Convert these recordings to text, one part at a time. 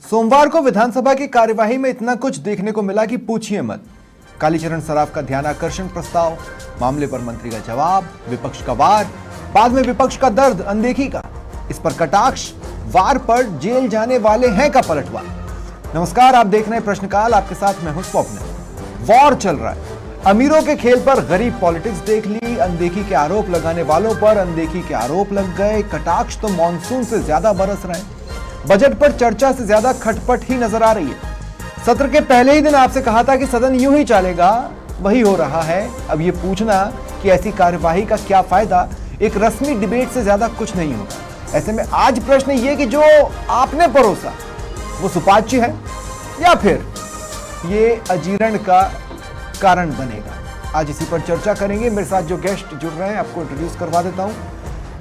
सोमवार को विधानसभा की कार्यवाही में इतना कुछ देखने को मिला कि पूछिए मत। कालीचरण सराफ का ध्यानाकर्षण प्रस्ताव, मामले पर मंत्री का जवाब, विपक्ष का वार, बाद में विपक्ष का दर्द अनदेखी का, इस पर कटाक्ष, वार पर जेल जाने वाले हैं का पलटवार। नमस्कार, आप देख रहे हैं प्रश्नकाल, आपके साथ मैं हूं स्वप्न। वॉर चल रहा है, अमीरों के खेल पर गरीब पॉलिटिक्स देख ली, अनदेखी के आरोप लगाने वालों पर अनदेखी के आरोप लग गए, कटाक्ष तो मॉनसून से ज्यादा बरस रहे हैं, बजट पर चर्चा से ज्यादा खटपट ही नजर आ रही है। सत्र के पहले ही दिन आपसे कहा था कि सदन यूं ही चलेगा, वही हो रहा है। अब ये पूछना कि ऐसी कार्यवाही का क्या फायदा, एक रस्मी डिबेट से ज्यादा कुछ नहीं होगा। ऐसे में आज प्रश्न ये कि जो आपने परोसा वो सुपाच्य है या फिर ये अजीर्ण का कारण बनेगा। आज इसी पर चर्चा करेंगे। मेरे साथ जो गेस्ट जुड़ रहे हैं आपको इंट्रोड्यूस करवा देता हूं।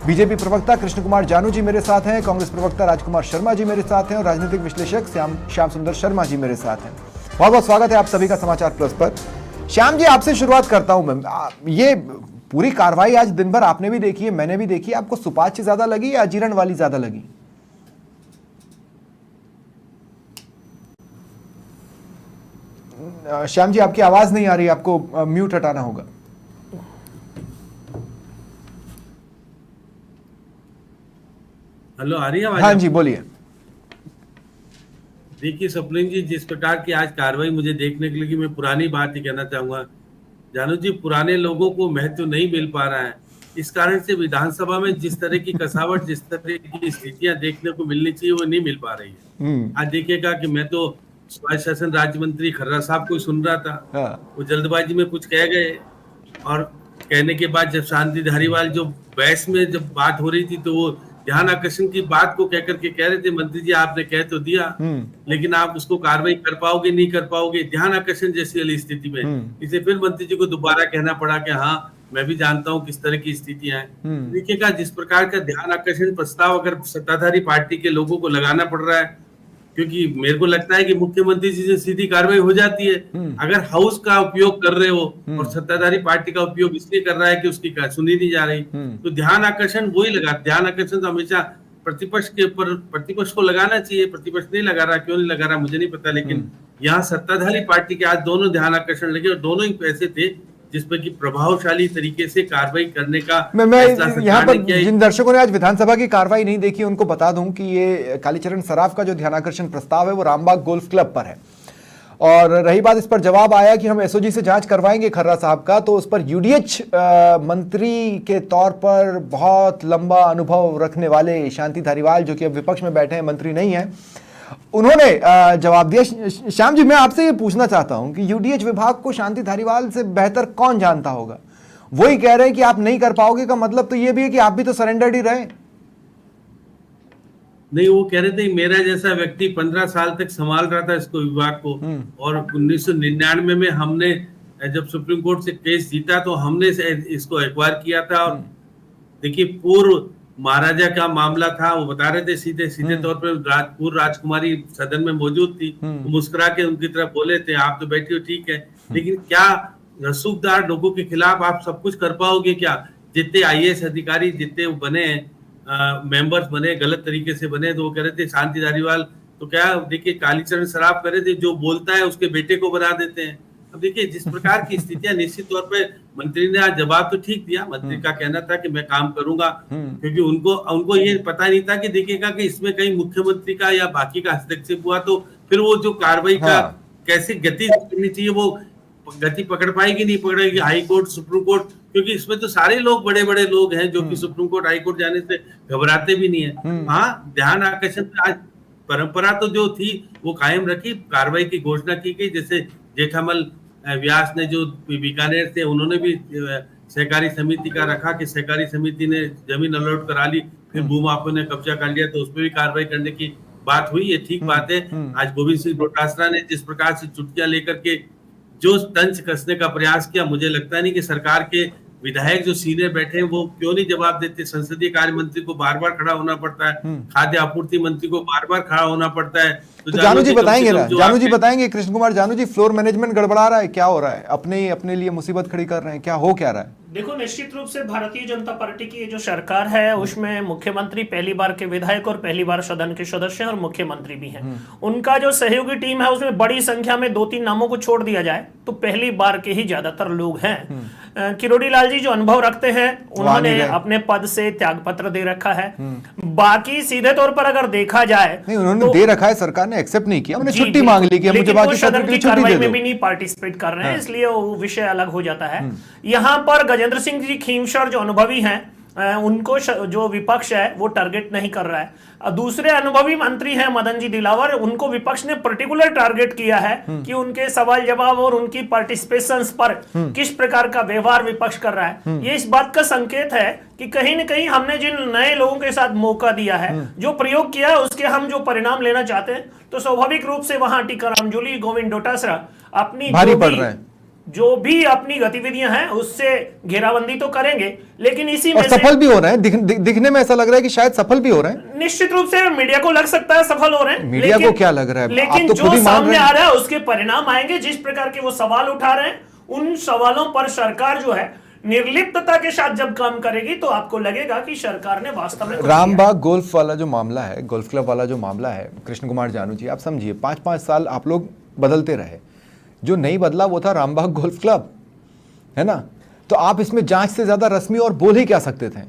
बीजेपी प्रवक्ता कृष्ण कुमार जानू जी मेरे साथ हैं, कांग्रेस प्रवक्ता राजकुमार शर्मा जी मेरे साथ हैं और राजनीतिक विश्लेषक श्याम सुंदर शर्मा जी मेरे साथ हैं। बहुत बहुत स्वागत है आप सभी का समाचार प्लस पर। श्याम जी, आपसे शुरुआत करता हूं मैं। ये पूरी कार्रवाई आज दिन भर आपने भी देखी है, मैंने भी देखी है, आपको सुपाच्य ज्यादा लगी या अजीर्ण वाली ज्यादा लगी? श्याम जी, आपकी आवाज नहीं आ रही, आपको म्यूट हटाना होगा। हेलो, आ रही है आवाज? हाँ जी, बोलिए। देखिए स्वप्निल जी, जिस प्रकार की आज कार्रवाई मुझे देखने के लिए, मैं पुरानी बात ही कहना चाहूंगा। जानू जी, पुराने लोगों को महत्व नहीं मिल पा रहा है, इस कारण से विधानसभा में जिस तरह की कसावट, जिस तरह की स्थितियां देखने को मिलनी चाहिए वो नहीं मिल पा रही है। आज देखिएगा कि मैं तो स्वायत्त शासन राज्य मंत्री खर्रा साहब को सुन रहा था। हाँ। वो जल्दबाजी में कुछ कह गए और कहने के बाद जब शांति धारीवाल जो बहस में जब बात हो रही थी तो वो ध्यान आकर्षण की बात को कहकर के कह रहे थे, मंत्री जी आपने कह तो दिया लेकिन आप उसको कार्रवाई कर पाओगे नहीं कर पाओगे, ध्यान आकर्षण जैसी वाली स्थिति में। इसे फिर मंत्री जी को दोबारा कहना पड़ा कि हाँ मैं भी जानता हूँ किस तरह की स्थितियां हैं। देखिएगा, जिस प्रकार का ध्यान आकर्षण प्रस्ताव अगर सत्ताधारी पार्टी के लोगों को लगाना पड़ रहा है, क्योंकि मेरे को लगता है कि मुख्यमंत्री जी से सीधी कार्रवाई हो जाती है। अगर हाउस का उपयोग कर रहे हो और सत्ताधारी पार्टी का उपयोग इसलिए कर रहा है कि उसकी सुनी नहीं जा रही, तो ध्यान आकर्षण वही लगा। ध्यान आकर्षण तो हमेशा प्रतिपक्ष के ऊपर, प्रतिपक्ष को लगाना चाहिए, प्रतिपक्ष नहीं लगा रहा, क्यों नहीं लगा रहा मुझे नहीं पता, लेकिन यहाँ सत्ताधारी पार्टी के आज दोनों ध्यान आकर्षण लगे और दोनों ही ऐसे थे जिसपे कि प्रभावशाली तरीके से कार्रवाई करने का। मैं यहाँ पर जिन दर्शकों ने आज विधानसभा की कार्रवाई नहीं देखी उनको बता दूं कि ये कालीचरण सराफ का जो ध्यानाकर्षण प्रस्ताव है वो रामबाग गोल्फ क्लब पर है। और रही बात, इस पर जवाब आया कि हम एसओजी से जांच करवाएंगे खर्रा साहब का, तो उस पर यूडीएच मंत्री के तौर पर बहुत लंबा अनुभव रखने वाले शांति धारीवाल, जो कि अब विपक्ष में बैठे हैं, मंत्री नहीं है, उन्होंने जवाब दिया। श्याम जी, मैं आपसे ये पूछना चाहता हूं कि यूडीएच विभाग को शांति धारीवाल से बेहतर कौन जानता होगा? वही कह रहे हैं कि आप नहीं कर पाओगे, का मतलब तो ये भी है कि आप भी तो सरेंडर्ड ही रहे। नहीं, वो कह रहे थे मेरा जैसा व्यक्ति 15 साल तक संभाल रहा था इसको, विभाग को, और 1999 में हमने जब सुप्रीम कोर्ट से केस जीता तो हमने इसको एक्वायर किया था। और देखिए, पूर्व महाराजा का मामला था, वो बता रहे थे सीधे तौर पर, पूर्व राजकुमारी सदन में मौजूद थी, मुस्कुरा के उनकी तरफ बोले थे आप तो बैठी हो ठीक है, लेकिन क्या रसूखदार लोगों के खिलाफ आप सब कुछ कर पाओगे क्या? जितने आईएएस अधिकारी जितने बने, मेंबर्स बने, गलत तरीके से बने, तो वो कह रहे थे शांति धारीवाल तो क्या, देखिए कालीचरण सराफ कह रहे थे जो बोलता है उसके बेटे को बना देते हैं। अब देखिए, जिस प्रकार की स्थितियां, निश्चित तौर पे मंत्री ने आज जवाब तो ठीक दिया। मंत्री का कहना था कि मैं काम करूंगा, क्योंकि उनको ये पता नहीं था कि देखिएगा कि इसमें कहीं मुख्यमंत्री का या बाकी का हस्तक्षेप हुआ तो फिर वो जो कार्रवाई का कैसे गति करनी चाहिए वो गति पकड़ पाएगी नहीं पकड़ेगी, हाई कोर्ट, सुप्रीम कोर्ट, क्योंकि इसमें तो सारे लोग बड़े बड़े लोग हैं जो कि सुप्रीम कोर्ट, हाई कोर्ट जाने से घबराते भी नहीं है। हाँ, ध्यान आकर्षण आज परंपरा तो जो थी वो कायम रखी, कार्रवाई की घोषणा की गई। जैसे जेठामल व्यास ने जो बीकानेर थे, उन्होंने भी सहकारी समिति का रखा कि सहकारी समिति ने जमीन अलॉट करा ली, फिर भूमाफियों ने कब्जा कर लिया, तो उसमें भी कार्रवाई करने की बात हुई, ये ठीक बात है। आज गोविंद सिंह डोटासरा ने जिस प्रकार से चुटकियां लेकर के जो तंज कसने का प्रयास किया, मुझे लगता नहीं कि सरकार के विधायक जो सीनियर बैठे हैं वो क्यों नहीं जवाब देते। संसदीय कार्य मंत्री को बार बार खड़ा होना पड़ता है, खाद्य आपूर्ति मंत्री को बार बार खड़ा होना पड़ता है। तो जानू जी बताएंगे ना, जानू जी बताएंगे, कृष्ण कुमार जानू जी, फ्लोर मैनेजमेंट गड़बड़ा रहा है, क्या हो रहा है? अपने लिए मुसीबत खड़ी कर रहे हैं, क्या हो क्या रहा है? देखो, निश्चित रूप से भारतीय जनता पार्टी की ये जो सरकार है उसमें मुख्यमंत्री पहली बार के विधायक और पहली बार सदन के सदस्य और मुख्यमंत्री भी हैं। उनका जो सहयोगी टीम है उसमें बड़ी संख्या में 2-3 नामों को छोड़ दिया जाए तो पहली बार के ही ज्यादातर लोग हैं। किरोड़ी लाल जी जो अनुभव रखते हैं उन्होंने अपने पद से त्यागपत्र दे रखा है। बाकी सीधे तौर पर अगर देखा जाए नहीं, उन्होंने तो दे रखा है, सरकार ने एक्सेप्ट नहीं किया, उन्होंने जी, छुट्टी मांग ली कि मुझे लेकिन बाकी वो सत्र सदन के की लिए छुट्टी कार्रवाई दे में दो। भी नहीं पार्टिसिपेट कर रहे हैं, इसलिए वो विषय अलग हो जाता है। यहाँ पर गजेंद्र सिंह जी खींवसर जो अनुभवी हैं उनको जो विपक्ष है वो टारगेट नहीं कर रहा है। दूसरे अनुभवी मंत्री हैं मदन जी दिलावर, उनको विपक्ष ने पर्टिकुलर टारगेट किया है कि उनके सवाल जवाब और उनकी पार्टिसिपेशंस पर किस प्रकार का व्यवहार विपक्ष कर रहा है। ये इस बात का संकेत है कि कहीं न कहीं हमने जिन नए लोगों के साथ मौका दिया है, जो प्रयोग किया है, उसके हम जो परिणाम लेना चाहते हैं, तो स्वाभाविक रूप से वहां टीकाराम जूली, गोविंद डोटासरा अपनी भारी पड़ रहे हैं, जो भी अपनी गतिविधियां हैं उससे घेराबंदी तो करेंगे, लेकिन इसी में और सफल भी हो रहे हैं। दिखने में ऐसा लग रहा है कि शायद सफल भी हो रहे हैं। निश्चित रूप से मीडिया को लग सकता है सफल हो रहे हैं, मीडिया को क्या लग रहा है? लेकिन आप तो जो खुद ही मान सामने रहे हैं। आ रहा है उसके परिणाम आएंगे। जिस प्रकार के वो सवाल उठा रहे हैं उन सवालों पर सरकार जो है निर्लिप्तता के साथ जब काम करेगी तो आपको लगेगा कि सरकार ने वास्तव में रामबाग गोल्फ वाला जो मामला है, गोल्फ क्लब वाला जो मामला है, कृष्ण कुमार जानू जी, आप समझिए 5-5 साल आप लोग बदलते रहे, जो नहीं बदला वो था रामबाग गोल्फ क्लब, है ना? तो आप इसमें जांच से ज्यादा रस्मी और बोल ही क्या सकते थे?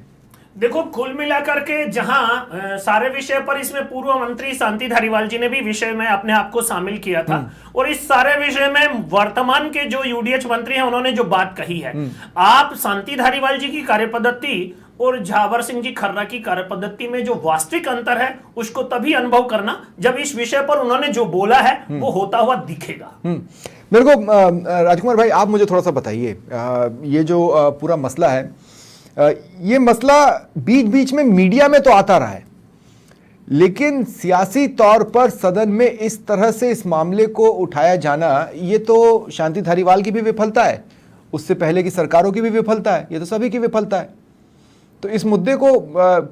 देखो, कुल मिलाकर के जहां सारे विषय पर इसमें पूर्व मंत्री शांति धारीवाल जी ने भी विषय में अपने आप को शामिल किया था, और इस सारे विषय में वर्तमान के जो यूडीएच मंत्री हैं उन्होंने जो बात कही है, आप शांति धारीवाल जी की कार्यपद्धति और झावर सिंह जी खर्रा की कार्यपद्धति में जो वास्तविक अंतर है उसको तभी अनुभव करना जब इस विषय पर उन्होंने जो बोला है वो होता हुआ दिखेगा। मेरे को राजकुमार भाई आप मुझे थोड़ा सा बताइए, ये जो पूरा मसला है, ये मसला बीच बीच में मीडिया में तो आता रहा है, लेकिन सियासी तौर पर सदन में इस तरह से इस मामले को उठाया जाना, ये तो शांति धारीवाल की भी विफलता है, उससे पहले की सरकारों की भी विफलता है, ये तो सभी की विफलता है। तो इस मुद्दे को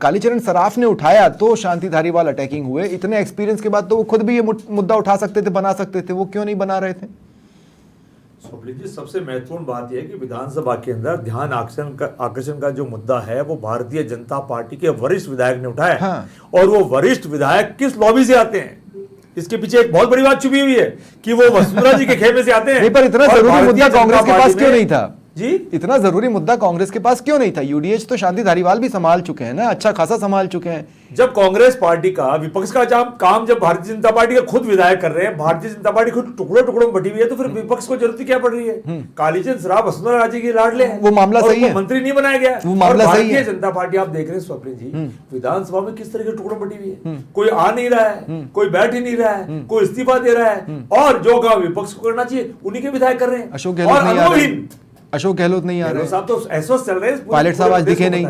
कालीचरण सराफ ने उठाया तो शांति धारीवाल अटैकिंग हुए। इतने एक्सपीरियंस के बाद तो वो खुद भी ये मुद्दा उठा सकते थे, बना सकते थे, वो क्यों नहीं बना रहे थे? स्वप्निल जी, सबसे महत्वपूर्ण बात यह है कि विधानसभा के अंदर ध्यान आकर्षण का जो मुद्दा है वो भारतीय जनता पार्टी के वरिष्ठ विधायक ने उठाया। हाँ। और वो वरिष्ठ विधायक किस लॉबी से आते हैं, इसके पीछे एक बहुत बड़ी बात छुपी हुई है कि वो वसुंधरा जी के खेमे से आते हैं। नहीं, पर इतना और जरूरी भारतीय मुद्दा जनता कांग्रेस के पार्टी पास क्यों में- नहीं था जी, इतना जरूरी मुद्दा कांग्रेस के पास क्यों नहीं था? यूडीएच तो शांति धारीवाल भी संभाल चुके हैं ना, अच्छा खासा संभाल चुके हैं। जब कांग्रेस पार्टी का विपक्ष का काम जब भारतीय जनता पार्टी का खुद विधायक कर रहे हैं, भारतीय जनता पार्टी खुद टुकड़ों टुकड़ों में बटी हुई है, तो फिर विपक्ष को जरूरत क्या पड़ रही है? कालीचंद सराफ वसुंधरा राजे की लाडले हैं, वो मामला और सही है, मंत्री नहीं बनाया गया। वो मामला और सही है। भारतीय जनता पार्टी आप देख रहे हैं स्वप्निल जी, विधानसभा में किस तरह के टुकड़ों में बटी हुई है। कोई आ नहीं रहा है, कोई बैठ ही नहीं रहा है, कोई इस्तीफा दे रहा है, और जो काम विपक्ष को करना चाहिए उन्हीं के विधायक कर रहे हैं। अशोक गहलोत नहीं आ रहे, अशोक गहलोत नहीं आ रहे, गहलोत साहब तो एसोस चल रहे हैं। पायलट साहब आज दिखे नहीं।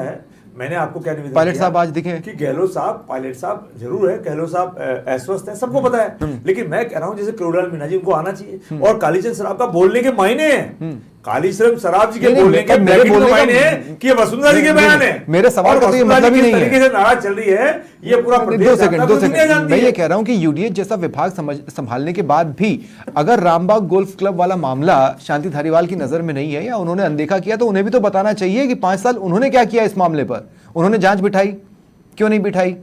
मैंने आपको क्या निवेदन पायलट किया साहब आज दिखे कि गहलोत साहब, पायलट साहब जरूर है, गहलोत साहब अस्वस्थ है, सबको पता है, लेकिन मैं कह रहा हूं जैसे करोड़लाल मीणा जी उनको आना चाहिए, और कालीचंद सराफ का बोलने के मायने हैं, कालीचरण सराफ जी के नहीं, बोलने के मेरे ब्रैकेट में बोलने का- मायने हैं कि ये वसुंधरा जी के बयान है। मेरे सवाल का तो ये मतलब ही नहीं है। तरीके से नाराज चल रही है, ये पूरा प्रदेश दो जानता है, सेकंड पूरी दुनिया जानती मैं ये है। कह रहा हूं कि यूडीएच जैसा विभाग संभालने के बाद भी अगर रामबाग गोल्फ क्लब वाला मामला शांति धारीवाल की नजर में नहीं है या उन्होंने अनदेखा किया, तो उन्हें भी तो बताना चाहिए कि 5 साल उन्होंने क्या किया इस मामले पर। उन्होंने जांच बिठाई, क्यों नहीं बिठाई?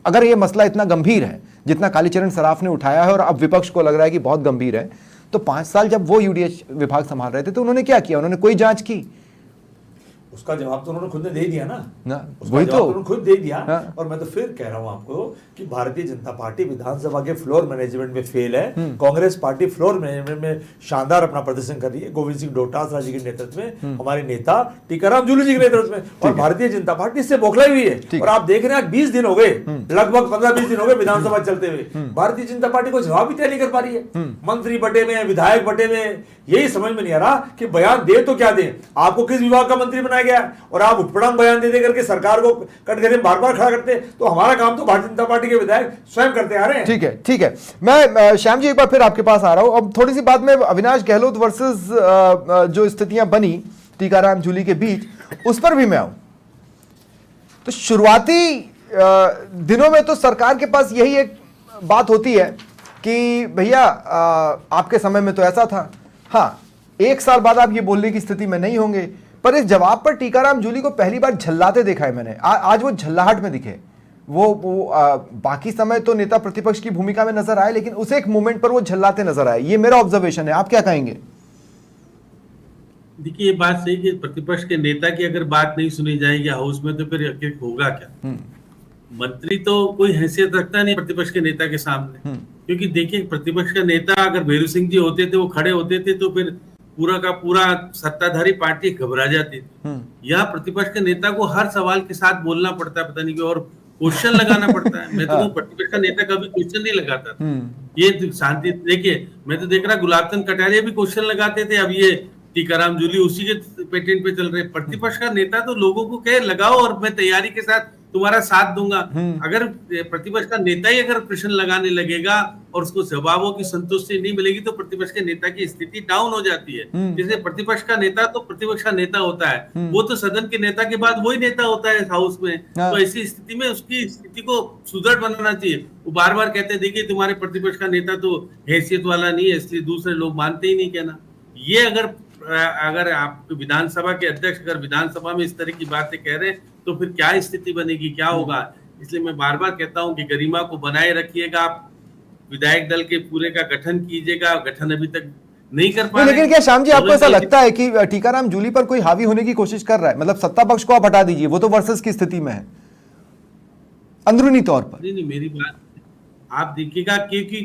अगर ये मसला इतना गंभीर है जितना कालीचरण सराफ ने उठाया है और अब विपक्ष को लग रहा है कि बहुत गंभीर है, तो 5 साल जब वो यूडीएच विभाग संभाल रहे थे तो उन्होंने क्या किया? उन्होंने कोई जांच की? उसका जवाब तो उन्होंने खुद ने दे दिया ना, उसका वही जवाब तो उन्होंने खुद दे दिया। हाँ। और मैं तो फिर कह रहा हूं आपको कि भारतीय जनता पार्टी विधानसभा के फ्लोर मैनेजमेंट में फेल है, कांग्रेस पार्टी फ्लोर मैनेजमेंट में शानदार अपना प्रदर्शन कर रही है, गोविंद सिंह डोटासरा जी के नेतृत्व में, हमारे नेता टीकाराम जूली जी के नेतृत्व में, और भारतीय जनता पार्टी इससे बौखलाई हुई है। और आप देख रहे हैं आज 20 दिन हो गए, लगभग 15-20 दिन हो गए विधानसभा चलते हुए, भारतीय जनता पार्टी को जवाब भी तय नहीं कर पा रही है। मंत्री बटे में, विधायक बटे में, यही समझ में नहीं आ रहा कि बयान दे तो क्या दे। आपको किस विभाग का मंत्री बनाया गया और आप उठपटांग बयान दे करके सरकार को कटघरे में बार बार खड़ा करते, तो हमारा काम तो भारतीय जनता पार्टी के विधायक स्वयं करते आ रहे हैं। ठीक है, ठीक है। मैं श्याम जी एक बार फिर आपके पास आ रहा हूं। अब थोड़ी सी बात में अविनाश गहलोत वर्सेस जो स्थितियां बनी टीकाराम जूली के बीच, उस पर भी मैं आऊं। तो शुरुआती दिनों में तो सरकार के पास यही एक बात होती है कि भैया आपके समय में तो ऐसा था, हाँ 1 साल बाद आप ये बोलने की स्थिति में नहीं होंगे, पर इस जवाब पर टीकाराम जूली को पहली बार झल्लाते देखा है मैंने। आज वो झल्लाहट में दिखे। बाकी समय तो नेता प्रतिपक्ष की भूमिका में नजर आए, लेकिन उसे एक मोमेंट पर वो झल्लाते नजर आए। ये मेरा ऑब्जर्वेशन है, आप क्या कहेंगे? देखिए, ये बात सही कि प्रतिपक्ष के नेता की अगर बात नहीं सुनी जाएगी हाउस में तो फिर आखिर होगा क्या? मंत्री तो कोई हैसियत रखता नहीं प्रतिपक्ष के नेता के सामने, क्योंकि देखिए प्रतिपक्ष का नेता अगर भैरू सिंह जी होते थे, वो खड़े होते थे, तो फिर पूरा का पूरा सत्ताधारी पार्टी घबरा जाती थी। यह प्रतिपक्ष के नेता को हर सवाल के साथ बोलना पड़ता है, पता नहीं क्यों, और क्वेश्चन लगाना पड़ता है। मैं तो प्रतिपक्ष का नेता कभी क्वेश्चन नहीं लगाता था। ये शांति, देखिए मैं तो देख रहा गुलाब चंद कटारिया भी क्वेश्चन लगाते थे, अब ये टीकाराम जूली उसी के पेटेंट पे चल रहे। प्रतिपक्ष का नेता तो लोगों को कहे लगाओ और मैं तैयारी के साथ तुम्हारा साथ दूंगा। अगर प्रतिपक्ष का नेता ही अगर प्रश्न लगाने लगेगा और उसको जवाबों की संतुष्टि नहीं मिलेगी तो प्रतिपक्ष के नेता की स्थिति डाउन हो जाती है। जैसे प्रतिपक्ष का नेता तो प्रतिपक्ष का नेता होता है, वो तो सदन के नेता के बाद वही नेता होता है हाउस में। तो ऐसी स्थिति में उसकी स्थिति को सुदृढ़ बनाना चाहिए। वो बार बार कहते हैं देखिए तुम्हारे प्रतिपक्ष का नेता तो हैसियत वाला नहीं है, इसलिए दूसरे लोग मानते ही नहीं कहना। ये अगर आप विधानसभा के अध्यक्ष अगर विधानसभा में इस तरह की बातें कह रहे हैं तो फिर क्या स्थिति बनेगी, क्या होगा? इसलिए मैं बार बार कहता हूं कि गरिमा को बनाए रखिएगा, आप विधायक दल के पूरे का गठन कीजिएगा। गठन अभी तक नहीं कर पा रहे। लेकिन क्या श्याम जी आपको ऐसा लगता है कि टीकाराम जूली पर कोई हावी होने की कोशिश कर रहा है? मतलब सत्ता पक्ष को आप हटा दीजिए, वो तो वर्सेस की स्थिति में है अंदरूनी तौर पर। नहीं, मेरी बात आप देखिएगा क्योंकि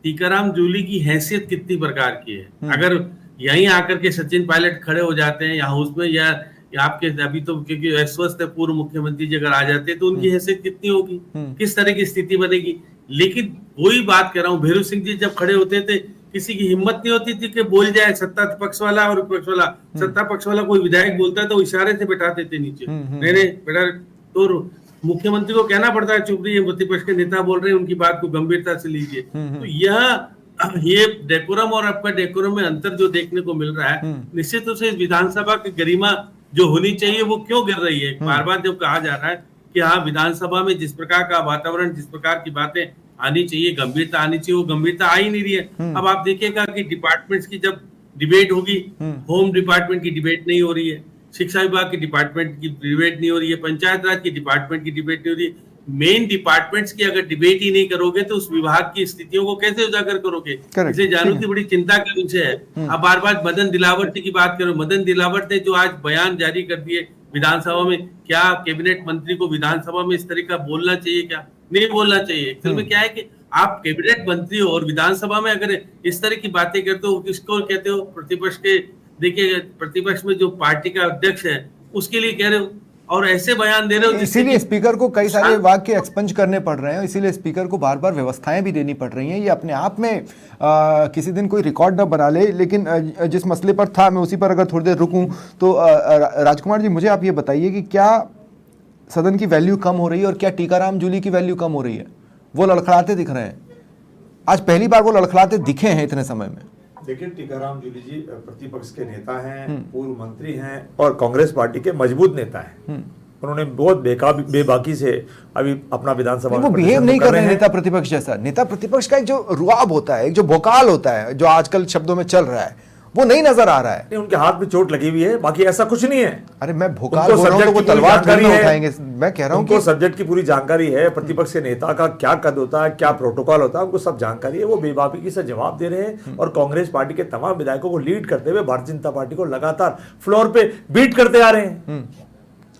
टीकाराम जूली की हैसियत कितनी प्रकार की है। अगर यहीं आकर के सचिन पायलट खड़े हो जाते हैं या हाउस में, या आपके अभी तो क्योंकि अस्वस्थ है पूर्व मुख्यमंत्री जी अगर आ जाते हैं तो उनकी हैसियत कितनी होगी, किस तरह की स्थिति बनेगी। लेकिन वही बात कह रहा हूँ, भैरू सिंह जी जब खड़े होते थे किसी की हिम्मत नहीं होती थी कि बोल जाए सत्ता पक्ष वाला और विपक्ष वाला। सत्ता पक्ष वाला कोई विधायक बोलता है तो इशारे से बैठाते थे नीचे, नहीं बेटा। तो मुख्यमंत्री को कहना पड़ता है चुप रहिए, प्रतिपक्ष के नेता बोल रहे हैं, उनकी बात को गंभीरता से लीजिए। तो ये डेकोरम और आपका डेकोरम में अंतर जो देखने को मिल रहा है, निश्चित रूप से विधानसभा की गरिमा जो होनी चाहिए वो क्यों गिर रही है? बार बार जब कहा जा रहा है कि हाँ विधानसभा में जिस प्रकार का वातावरण, जिस प्रकार की बातें आनी चाहिए, गंभीरता आनी चाहिए, वो गंभीरता आ ही नहीं रही है। अब आप देखिएगा कि डिपार्टमेंट्स की जब डिबेट होगी, होम डिपार्टमेंट की डिबेट नहीं हो रही है, शिक्षा विभाग की डिपार्टमेंट की डिबेट नहीं हो रही है, पंचायत राज की डिपार्टमेंट की डिबेट नहीं हो रही है। मेन डिपार्टमेंट्स की अगर डिबेट ही नहीं करोगे तो उस विभाग की स्थितियों को कैसे उजागर करोगे? इसे जानू की बड़ी चिंता का विषय है। अब बार बार मदन दिलावर की बात करो, मदन दिलावर ने जो आज बयान जारी कर दिए विधानसभा में, क्या कैबिनेट मंत्री को विधानसभा में इस तरह का बोलना चाहिए? क्या नहीं बोलना चाहिए? एक्चुअल में क्या है कि आप कैबिनेट मंत्री हो और विधानसभा में अगर इस तरह की बातें करते हो, किसको कहते हो? प्रतिपक्ष के, देखिए प्रतिपक्ष में जो पार्टी का अध्यक्ष है उसके लिए कह रहे हो और ऐसे बयान दे रहे हो। इसीलिए स्पीकर को कई सारे वाक्य एक्सपंज करने पड़ रहे हैं, इसीलिए स्पीकर को बार बार व्यवस्थाएं भी देनी पड़ रही हैं। ये अपने आप में किसी दिन कोई रिकॉर्ड न बना ले, लेकिन जिस मसले पर था मैं उसी पर अगर थोड़ी देर रुकूं तो राजकुमार जी मुझे आप ये बताइए कि क्या सदन की वैल्यू कम हो रही है और क्या टीकाराम जूली की वैल्यू कम हो रही है? वो लड़खड़ाते दिख रहे हैं, आज पहली बार वो लड़खड़ाते दिखे हैं इतने समय में। देखिए टीकाराम जूली जी प्रतिपक्ष के नेता हैं, पूर्व मंत्री हैं और कांग्रेस पार्टी के मजबूत नेता हैं। उन्होंने बहुत बेबाकी से अभी अपना विधानसभा वो बिहेव नहीं कर रहे हैं नेता प्रतिपक्ष जैसा। नेता प्रतिपक्ष का एक जो रुआब होता है, एक जो भोकाल होता है, जो आजकल शब्दों में चल रहा है, वो नहीं नजर आ रहा है। उनके हाथ में चोट लगी हुई है, बाकी ऐसा कुछ नहीं है। अरे मैं भोकाल बोल रहा हूं तो वो तलवार नहीं उठाएंगे। मैं कह रहा हूं कि सब्जेक्ट की पूरी जानकारी है, प्रतिपक्ष के नेता का क्या कद होता है, क्या प्रोटोकॉल होता है, उनको सब जानकारी है। वो बेबाकी से जवाब दे रहे हैं और कांग्रेस पार्टी के तमाम विधायकों को लीड करते हुए भारतीय जनता पार्टी को लगातार फ्लोर पे बीट करते आ रहे हैं।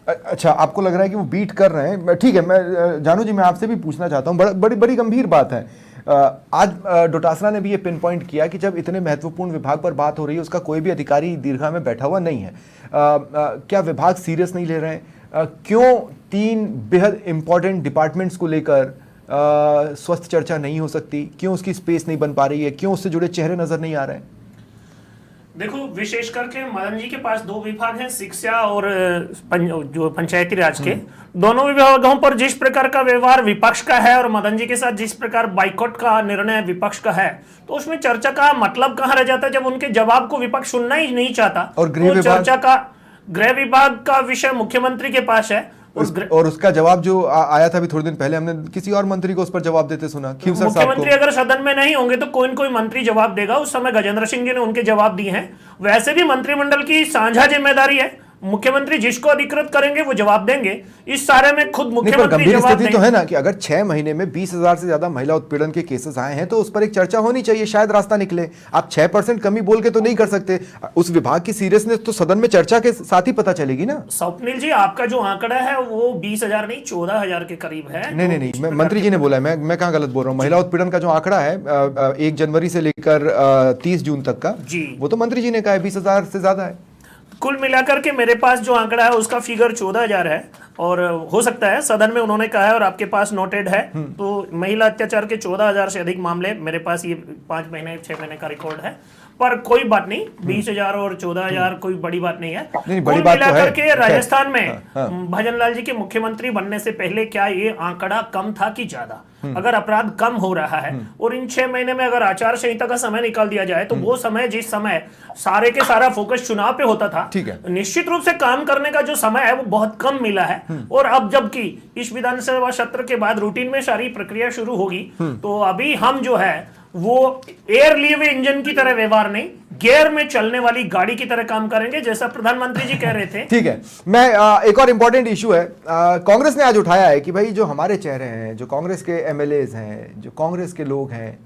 अच्छा, आपको लग रहा है कि वो बीट कर रहे हैं? ठीक है, मैं जानू जी मैं आपसे भी पूछना चाहता हूँ, बड़ी गंभीर बात है। आज डोटासरा ने भी ये पिन पॉइंट किया कि जब इतने महत्वपूर्ण विभाग पर बात हो रही है उसका कोई भी अधिकारी दीर्घा में बैठा हुआ नहीं है। क्या विभाग सीरियस नहीं ले रहे हैं? क्यों 3 बेहद इंपॉर्टेंट डिपार्टमेंट्स को लेकर स्वस्थ चर्चा नहीं हो सकती? क्यों उसकी स्पेस नहीं बन पा रही है? क्यों उससे जुड़े चेहरे नजर नहीं आ रहे हैं? देखो, विशेष करके मदन जी के पास 2 विभाग हैं, शिक्षा और जो पंचायती राज के। दोनों विभागों पर जिस प्रकार का व्यवहार विपक्ष का है और मदन जी के साथ जिस प्रकार बाइकआउट का निर्णय विपक्ष का है, तो उसमें चर्चा का मतलब कहाँ रह जाता है जब उनके जवाब को विपक्ष सुनना ही नहीं चाहता। और गृह विभाग का विषय मुख्यमंत्री के पास है और उसका जवाब जो आया था अभी थोड़े दिन पहले, हमने किसी और मंत्री को उस पर जवाब देते सुना। मुख्यमंत्री अगर सदन में नहीं होंगे तो कोई मंत्री जवाब देगा। उस समय गजेंद्र सिंह जी ने उनके जवाब दिए हैं। वैसे भी मंत्रिमंडल की साझा जिम्मेदारी है, मुख्यमंत्री जिसको अधिकृत करेंगे वो जवाब देंगे। इस सारे में खुद नहीं, पर मुख्यमंत्री गंभीर जवाब स्थिति तो देंगे। है ना कि अगर 6 महीने में 20,000 से ज्यादा महिला उत्पीड़न के केसेस आए हैं तो उस पर एक चर्चा होनी चाहिए, शायद रास्ता निकले। आप 6% कमी बोल के तो नहीं कर सकते। उस विभाग की सीरियसनेस तो सदन में चर्चा के साथ ही पता चलेगी ना। स्वप्निल जी, आपका जो आंकड़ा है वो 20,000 नहीं 14,000 के करीब है। नहीं, मैं मंत्री जी ने बोला है, मैं कहाँ गलत बोल रहा हूँ। महिला उत्पीड़न का जो आंकड़ा है 1 जनवरी से लेकर 30 जून तक का, जी, वो तो मंत्री जी ने कहा है 20,000 से ज्यादा है। कुल मिलाकर के मेरे पास जो आंकड़ा है उसका फिगर 14,000 है, और हो सकता है सदन में उन्होंने कहा है और आपके पास नोटेड है, तो महिला अत्याचार के 14,000 से अधिक मामले मेरे पास ये 5 महीने 6 महीने का रिकॉर्ड है। पर कोई बात नहीं, 20,000 और 14,000 कोई बड़ी बात नहीं है। नहीं, कुल बड़ी बात तो मिलाकर है। के राजस्थान में हाँ। भजन लाल जी के मुख्यमंत्री बनने से पहले क्या ये आंकड़ा कम था कि ज्यादा? अगर अपराध कम हो रहा है और इन 6 महीने में अगर आचार संहिता का समय निकाल दिया जाए तो वो समय, जिस समय सारे के सारा फोकस चुनाव पे होता था, ठीक है, निश्चित रूप से काम करने का जो समय है वो बहुत कम मिला है। और अब जबकि इस विधानसभा सत्र के बाद रूटीन में सारी प्रक्रिया शुरू होगी, तो अभी हम जो है वो एयर लिए हुए इंजन की तरह व्यवहार नहीं, गियर में चलने वाली गाड़ी की तरह काम करेंगे, जैसा प्रधानमंत्री जी कह रहे थे। ठीक है, मैं एक और इंपॉर्टेंट इशू है कांग्रेस ने आज उठाया है कि भाई जो हमारे चेहरे हैं, जो कांग्रेस के एमएलएज हैं, जो कांग्रेस के लोग हैं,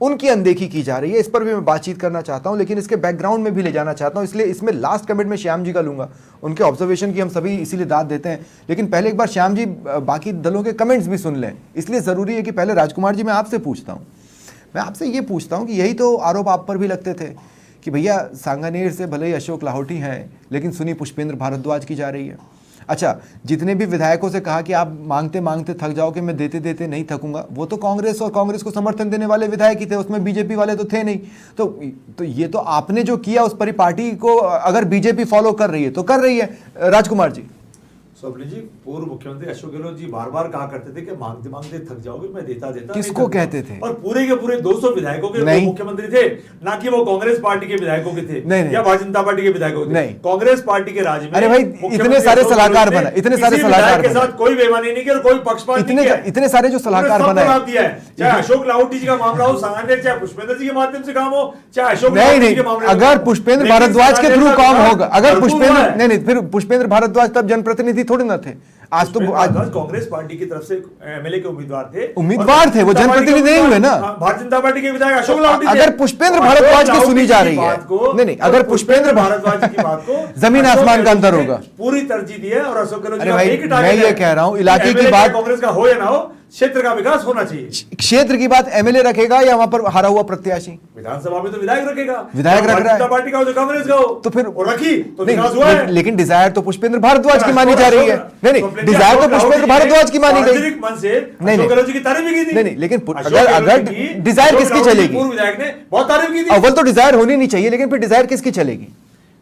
उनकी अनदेखी की जा रही है। इस पर भी मैं बातचीत करना चाहता हूं, लेकिन इसके बैकग्राउंड में भी ले जाना चाहता हूं, इसलिए इसमें लास्ट कमेंट में श्याम जी का लूंगा। उनके ऑब्जर्वेशन की हम सभी इसीलिए दाद देते हैं, लेकिन पहले एक बार श्याम जी बाकी दलों के कमेंट्स भी सुन लें। इसलिए जरूरी है कि पहले राजकुमार जी मैं आपसे पूछता हूं, मैं आपसे ये पूछता हूं कि यही तो आरोप आप पर भी लगते थे कि भैया सांगानेर से भले ही अशोक लाहौटी हैं, लेकिन सुनी पुष्पेंद्र भारद्वाज की जा रही है। अच्छा, जितने भी विधायकों से कहा कि आप मांगते मांगते थक जाओगे, मैं देते देते नहीं थकूंगा, वो तो कांग्रेस और कांग्रेस को समर्थन देने वाले विधायक ही थे, उसमें बीजेपी वाले तो थे नहीं। तो ये तो आपने जो किया उस पर पार्टी को अगर बीजेपी फॉलो कर रही है तो कर रही है। राजकुमार जी। स्वप्निल जी, पूर्व मुख्यमंत्री अशोक गहलोत जी बार बार कहा करते थे कि मांगते मांगते थक जाओगे, मैं देता देता। किसको कहते थे? और पूरे के पूरे 200 विधायकों के वो मुख्यमंत्री थे, ना कि वो कांग्रेस पार्टी के विधायकों के थे या भारतीय जनता पार्टी के विधायकों के। कांग्रेस पार्टी के राज में, अरे भाई इतने सारे सलाहकार बना, इतने सारे सलाहकार के साथ कोई बेईमानी नहीं किया, कोई पक्षपात नहीं किया, इतने सारे जो सलाहकार बनाए, चाहे अशोक लाहौटी जी का मामला हो सांगानेर, चाहे पुष्पेंद्र जी के माध्यम से काम हो, चाहे अशोक नहीं, अगर पुष्पेंद्र भारद्वाज के थ्रू काम होगा, अगर पुष्पेंद्र नहीं, फिर पुष्पेंद्र भारद्वाज तब जनप्रतिनिधि थोड़े ना थे। आज तो कांग्रेस पार्टी की तरफ से एमएलए के उम्मीदवार थे, वो जनप्रतिनिधि नहीं हुए ना। भारतीय जनता पार्टी के विधायक अशोक लाहौटी। अगर पुष्पेंद्र भारद्वाज की सुनी जा रही है, नहीं, अगर पुष्पेंद्र भारद्वाज की बात को जमीन आसमान का अंतर होगा, पूरी तरजीह दी है। और अशोक गहलोत अरे भाई मैं ये कह रहा हूं, इलाके की बात कांग्रेस का हो या ना हो, क्षेत्र का विकास होना चाहिए। क्षेत्र की बात एमएलए रखेगा या वहां पर हारा हुआ प्रत्याशी? विधानसभा में तो विधायक रखेगा, विधायक रख रहा है, पार्टी का हो, कांग्रेस का हो, तो फिर रखी तो विकास हुआ है। लेकिन डिजायर तो पुष्पेंद्र भारद्वाज की मानी जा रही है। नहीं, डिजायर तो पुष्पेंद्र भारद्वाज की मानी गई। नहीं, लेकिन अगर डिजायर किसकी चलेगी? पूर्व विधायक ने बहुत तारीफ की थी। अव्वल तो डिजायर होनी नहीं चाहिए, लेकिन फिर डिजायर किसकी चलेगी?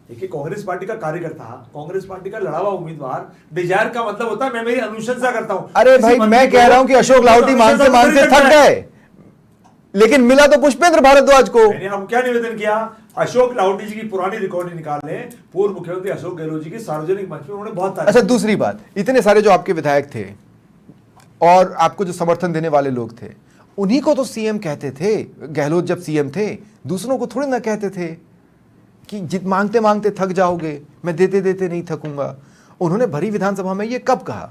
देखिए, कांग्रेस पार्टी का कार्यकर्ता, कांग्रेस पार्टी का लड़ा हुआ उम्मीदवार, डिजायर का मतलब होता है मैं मेरी अनुशंसा करता हूं। अरे भाई मैं कह रहा हूं कि अशोक लाहौटी मांगते मांगते थक गए, लेकिन मिला तो पुष्पेंद्र भारद्वाज को। मैंने हम क्या निवेदन किया, अशोक लाहौटी जी की पुरानी रिकॉर्डिंग निकाल लें, पूर्व मुख्यमंत्री अशोक गहलोत जी की सार्वजनिक मंच में उन्होंने बहुत। अच्छा, दूसरी बात, इतने सारे जो आपके विधायक थे और आपको जो समर्थन देने वाले लोग थे, उन्हीं को तो सीएम कहते थे। गहलोत जब सीएम थे, दूसरों को थोड़ी ना कहते थे कि जित मांगते मांगते थक जाओगे, मैं देते देते नहीं थकूंगा। उन्होंने भरी विधानसभा में ये कब कहा?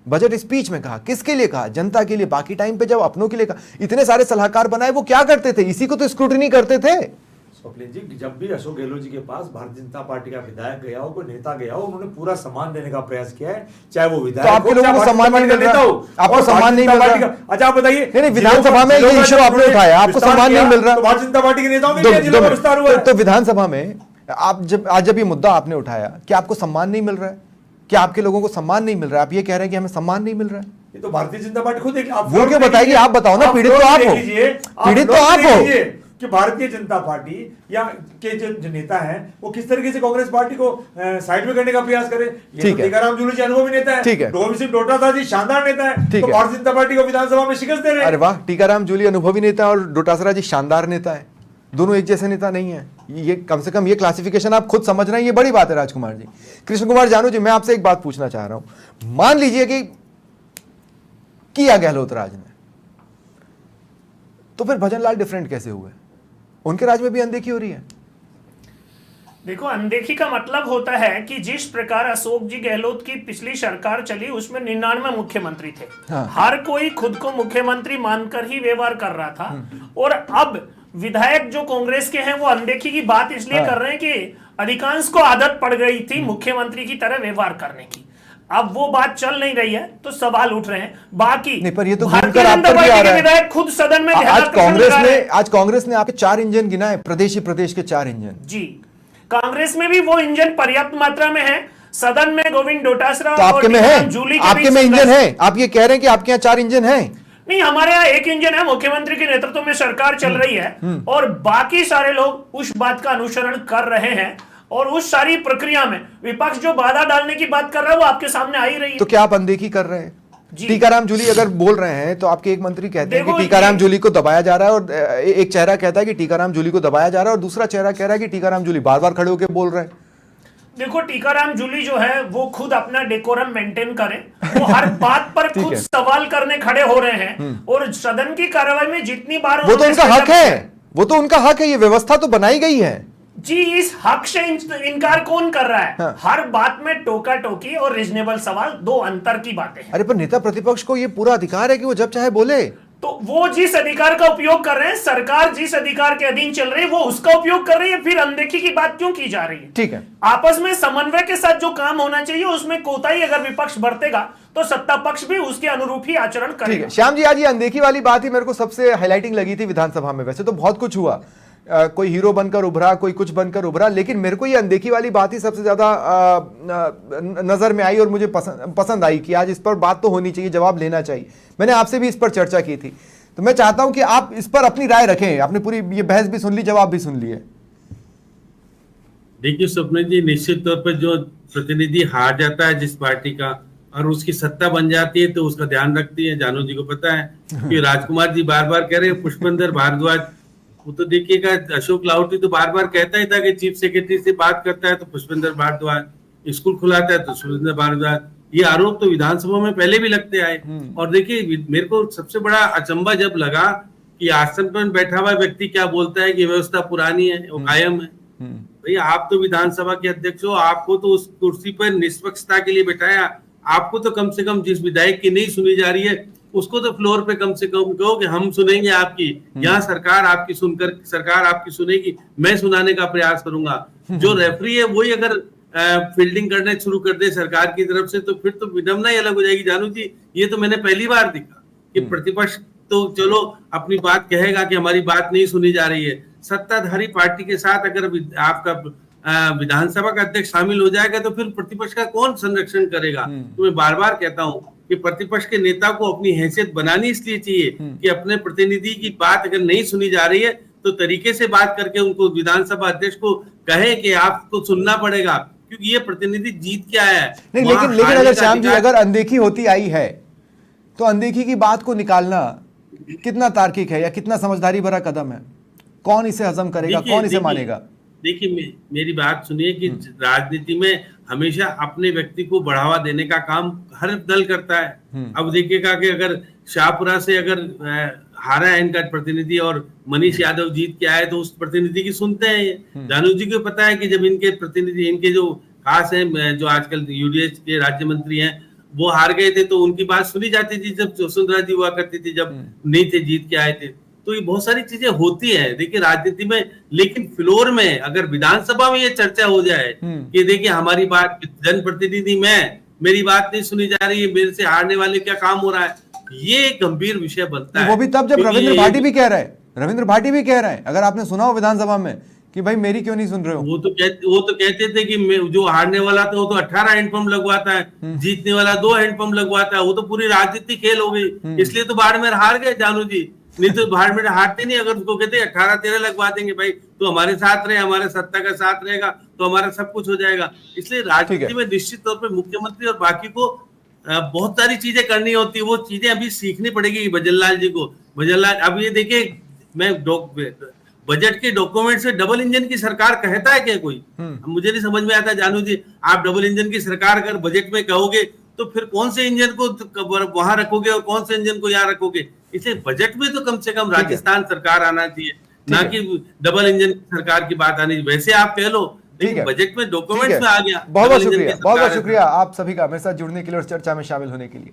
बजट स्पीच में कहा। किसके लिए कहा? जनता के लिए। बाकी टाइम पे जब अपनों के लिए कहा। इतने सारे सलाहकार बनाए, वो क्या करते थे? इसी को तो स्क्रूटनी करते थे। स्वप्निल जी, जब भी अशोक गहलोत जी के पास भारतीय जनता पार्टी का विधायक गया हो, कोई नेता गया हो, उन्होंने पूरा सम्मान देने का प्रयास किया है, चाहे वो विधायक तो आपके लोगों को सम्मान नहीं मिल रहा, आपको सम्मान नहीं मिल रहा। अच्छा आप बताइए, नहीं, विधानसभा में ये इशू आपने उठाया, आपको सम्मान नहीं मिल रहा। भारतीय जनता पार्टी के नेताओं में विस्तार हुआ। तो विधानसभा में आप जब ये मुद्दा आपने उठाया कि आपको सम्मान नहीं मिल रहा है, कि आपके लोगों को सम्मान नहीं मिल रहा है, आप ये कह रहे हैं कि हमें सम्मान नहीं मिल रहा है, ये तो भारतीय जनता पार्टी खुद वो क्यों बताएगी? आप बताओ ना, पीड़ित तो आप हो, पीड़ित तो आप हो कि भारतीय जनता पार्टी या के जो नेता हैं वो किस तरीके से कांग्रेस पार्टी को साइड में करने का प्रयास करें। ये तो टीकाराम जूली जी अनुभवी नेता है, गोविंद सिंह डोटासरा जी शानदार नेता है, तो भारतीय जनता पार्टी को विधानसभा में शिकस्त दे रहे हैं। अरे वाह, टीकाराम जूली अनुभवी नेता और डोटासरा जी शानदार नेता है। दोनों एक जैसे नेता नहीं है। ये कम से कम ये क्लासिफिकेशन आप खुद समझ रहे हैं, ये बड़ी बात है। राजकुमार जी, कृष्ण कुमार जानू जी, मैं आपसे एक बात पूछना चाह रहा हूं। मान लीजिए कि किया गहलोत राज ने, तो फिर भजन लाल डिफरेंट कैसे हुए? उनके राज में भी अनदेखी हो रही है। देखो, अनदेखी का मतलब होता है कि जिस प्रकार अशोक जी गहलोत की पिछली सरकार चली उसमें 99 मुख्यमंत्री थे। हाँ। हर कोई खुद को मुख्यमंत्री मानकर ही व्यवहार कर रहा था। और अब विधायक जो कांग्रेस के हैं वो अनदेखी की बात इसलिए हाँ। कर रहे हैं कि अधिकांश को आदत पड़ गई थी मुख्यमंत्री की तरह व्यवहार करने की। अब वो बात चल नहीं रही है तो सवाल उठ रहे हैं। बाकी नहीं, पर ये तो भारतीय घूमकर आप जनता पर भी आ पार्टी रहा के है। विधायक खुद सदन में आज कांग्रेस ने आपके 4 इंजन गिनाए, प्रदेश के 4 इंजन। जी, कांग्रेस में भी वो इंजन पर्याप्त मात्रा में है। सदन में गोविंद डोटासरा तो आपके और में है, जूली के आपके बीच में इंजन संघर्ष। है। आप ये कह रहे हैं कि आपके यहाँ 4 इंजन है? नहीं, हमारे यहाँ एक इंजन है। मुख्यमंत्री के नेतृत्व में सरकार चल रही है और बाकी सारे लोग उस बात का अनुसरण कर रहे हैं। और उस सारी प्रक्रिया में विपक्ष जो बाधा डालने की बात कर रहा है वो आपके सामने आ ही रही है। तो क्या आप अनदेखी कर रहे हैं? जी। टीकाराम जूली अगर बोल रहे हैं तो आपके एक मंत्री कहते हैं कि देखो, टीकाराम जूली को दबाया जा रहा है, और एक चेहरा कहता है कि टीकाराम जूली को दबाया जा रहा है, और दूसरा चेहरा कह रहा है कि टीकाराम जूली बार बार खड़े होकर बोल रहे हैं। देखो, टीकाराम जूली जो है वो खुद अपना डेकोरम मेंटेन करें। वो हर बात पर ठीक खुद है। सवाल करने खड़े हो रहे हैं और सदन की कार्रवाई में जितनी बार वो तो उन्होंने उनका हक स्टेटअप है, वो तो उनका हक है। ये व्यवस्था तो बनाई गई है। जी, इस हक से इनकार कौन कर रहा है? हाँ। हर बात में टोका टोकी और रीजनेबल सवाल, दो अंतर की बातें हैं। अरे पर नेता प्रतिपक्ष को ये पूरा अधिकार है कि वो जब चाहे बोले। तो वो जिस अधिकार का उपयोग कर रहे हैं, सरकार जिस अधिकार के अधीन चल रही है वो उसका उपयोग कर रही है, फिर अनदेखी की बात क्यों की जा रही है? ठीक है, आपस में समन्वय के साथ जो काम होना चाहिए उसमें कोताही अगर विपक्ष बरतेगा तो सत्ता पक्ष भी उसके अनुरूप ही आचरण ठीक करेगा। है। श्याम जी, आज ये अनदेखी वाली बात ही मेरे को सबसे हाईलाइटिंग लगी थी विधानसभा में। वैसे तो बहुत कुछ हुआ, कोई हीरो बनकर उभरा, कोई कुछ बनकर उभरा, लेकिन मेरे को ये अनदेखी वाली बात ही सबसे ज्यादा नजर में आई और मुझे पसंद आई कि आज इस पर बात तो होनी चाहिए, जवाब लेना चाहिए। मैंने आपसे भी इस पर चर्चा की थी, तो मैं चाहता हूं कि आप इस पर अपनी राय रखें। आपने पूरी ये बहस भी सुन ली, जवाब भी सुन लिए। देखिए स्वप्न जी, निश्चित तौर पर जो प्रतिनिधि हार जाता है जिस पार्टी का और उसकी सत्ता बन जाती है तो उसका ध्यान रखती है। जानू जी को पता है कि राजकुमार जी बार बार कह रहे हैं पुष्पेंद्र भारद्वाज, वो तो देखिएगा अशोक लाहोटी तो बार बार कहता ही था कि चीफ सेक्रेटरी से बात करता है तो पुष्पेंद्र भारद्वाज, स्कूल खुलाता है तो पुष्पेंद्र भारद्वाज। ये आरोप तो विधानसभा में पहले भी लगते आए। और देखिए, मेरे को सबसे बड़ा अचंभा जब लगा कि आसन पर बैठा हुआ व्यक्ति क्या बोलता है कि व्यवस्था पुरानी है, वो कायम है। भैया, आप तो विधानसभा के अध्यक्ष हो, आपको तो उस कुर्सी पर निष्पक्षता के लिए बैठाया। आपको तो कम से कम जिस विधायक की नहीं सुनी जा रही है उसको तो फ्लोर पे कम से कम कहो कि हम सुनेंगे आपकी। यहाँ सरकार आपकी सुनकर सरकार आपकी सुनेगी, मैं सुनाने का प्रयास करूंगा। जो रेफरी है वही अगर फील्डिंग करने शुरू कर दे सरकार की तरफ से तो फिर तो विडंबना ही अलग हो जाएगी। जानू जी, ये तो मैंने पहली बार देखा कि प्रतिपक्ष तो चलो अपनी बात कहेगा कि हमारी बात नहीं सुनी जा रही है, सत्ताधारी पार्टी के साथ अगर आपका विधानसभा का अध्यक्ष शामिल हो जाएगा तो फिर प्रतिपक्ष का कौन संरक्षण करेगा? तो मैं बार बार कहता हूं कि प्रतिपक्ष के नेता को अपनी हैसियत बनानी इसलिए चाहिए कि अपने प्रतिनिधि की बात अगर नहीं सुनी जा रही है तो तरीके से बात करके उनको विधानसभा अध्यक्ष को कहे कि आपको सुनना पड़ेगा, क्योंकि ये प्रतिनिधि जीत के आया है। नहीं, लेकिन अगर श्याम जी अगर अनदेखी होती आई है तो अनदेखी की बात को निकालना कितना तार्किक है या कितना समझदारी भरा कदम है? कौन इसे हजम करेगा, कौन इसे मानेगा? देखिए, मेरी बात सुनिए कि राजनीति में हमेशा अपने व्यक्ति को बढ़ावा देने का काम हर दल करता है। अब देखिएगा कि अगर शाहपुरा से अगर हारा है इनका प्रतिनिधि और मनीष यादव जीत के आए तो उस प्रतिनिधि की सुनते हैं। जानू जी को पता है कि जब इनके प्रतिनिधि, इनके जो खास हैं जो आजकल यूडीएच के राज्य मंत्री हैं, वो हार गए थे तो उनकी बात सुनी जाती थी जब वसुंधरा जी हुआ करती थी, जब नहीं थे जीत के आए थे। तो ये बहुत सारी चीजें होती हैं देखिए राजनीति में। लेकिन फ्लोर में अगर विधानसभा में ये चर्चा हो जाए कि देखिए हमारी बात, जनप्रतिनिधि मेरी बात नहीं सुनी जा रही है, मेरे से हारने वाले क्या काम हो रहा है, ये गंभीर विषय बनता है। वो भी तब जब रविंद्र भाटी भी कह रहा है, अगर आपने सुना हो विधानसभा में कि भाई मेरी क्यों नहीं सुन रहे हो। वो तो कहते थे कि जो हारने वाला था वो तो 18 हैंडपंप लगवाता है, जीतने वाला 2 हैंडपंप लगवाता है। वो तो पूरी राजनीति खेल हो गई, इसलिए तो बाड़मेर हार गए जानू जी। नहीं तो बाड़मेर हारते नहीं। अगर उसको कहते 18-13 लगवा देंगे भाई तो हमारे साथ रहे, हमारे सत्ता का साथ रहेगा तो हमारा सब कुछ हो जाएगा। इसलिए राजनीति में निश्चित तौर पर मुख्यमंत्री और बाकी को बहुत सारी चीजें करनी होती है। वो चीजें अभी सीखनी पड़ेगी भजनलाल जी को। भजनलाल, अब ये देखिए, मैं बजट के डॉक्यूमेंट से डबल इंजन की सरकार कहता है क्या कोई? मुझे नहीं समझ में आता जानू जी। आप डबल इंजन की सरकार अगर बजट में कहोगे तो फिर कौन से इंजन को वहां रखोगे और कौन से इंजन को यहाँ रखोगे? इसलिए बजट में तो कम से कम राजस्थान सरकार आना चाहिए, ना कि डबल इंजन सरकार की बात आनी। वैसे आप कह लो ठीक है, बजट में ठीक डॉक्यूमेंट्स है। में आ गया। बहुत बहुत अगले दिन की शुक्रिया, बहुत सरकार बहुत है। शुक्रिया आप सभी का मेरे साथ जुड़ने के लिए और चर्चा में शामिल होने के लिए।